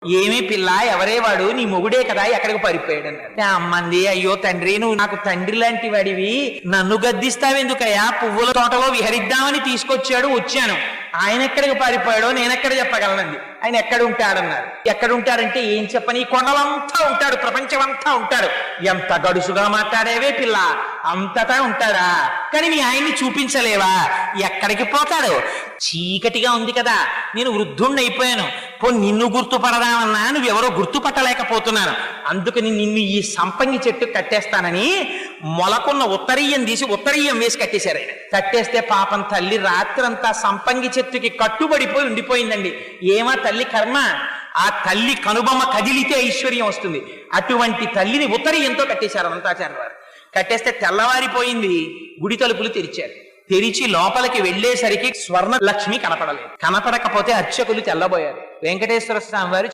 ఏమీ పిల్ల, ఎవరే వాడు? నీ మొగుడే కదా, ఎక్కడికి పారిపోయాడు అన్నారు. అమ్మంది, అయ్యో తండ్రి, నువ్వు నాకు తండ్రి లాంటి వాడివి, నన్ను గద్దిస్తావెందుకయ్యా? పువ్వుల తోటలో విహరిద్దామని తీసుకొచ్చాడు, వచ్చాను. ఆయన ఎక్కడికి పారిపోయాడో నేనెక్కడ చెప్పగలనంది. ఆయన ఎక్కడ ఉంటాడన్నారు. ఎక్కడ ఉంటాడంటే ఏం చెప్పని, కొండలంతా ఉంటాడు, ప్రపంచమంతా ఉంటాడు. ఎంత గడుసుగా మాట్లాడేవే పిల్ల, అంతటా ఉంటాడా? కానీ నీ ఆయన్ని చూపించలేవా? ఎక్కడికి పోతాడు? చీకటిగా ఉంది కదా, నేను వృద్ధుణ్ణి అయిపోయాను. నిన్ను గుర్తుపడదామన్నా నువ్వెవరో గుర్తుపట్టలేకపోతున్నాను. అందుకని నిన్ను ఈ సంపంగి చెట్టు కట్టేస్తానని మొలకున్న ఉత్తరీయం తీసి ఉత్తరీయం వేసి కట్టేశారు. ఆయన కట్టేస్తే పాపం తల్లి రాత్రంతా సంపంగి చెట్టుకి కట్టుబడిపోయి ఉండిపోయిందండి. ఏమా తల్లి కర్మ, ఆ తల్లి కనుబొమ్మ కదిలితే ఐశ్వర్యం వస్తుంది. అటువంటి తల్లిని ఉత్తరీయంతో కట్టేశారు అనంతాచార్య వారు. కట్టేస్తే తెల్లవారిపోయింది. గుడి తలుపులు తెరిచారు. తెరిచి లోపలికి వెళ్లేసరికి స్వర్ణ లక్ష్మి కనపడలేదు. కనపడకపోతే అర్చకులు తెల్లబోయారు. వెంకటేశ్వర స్వామి వారు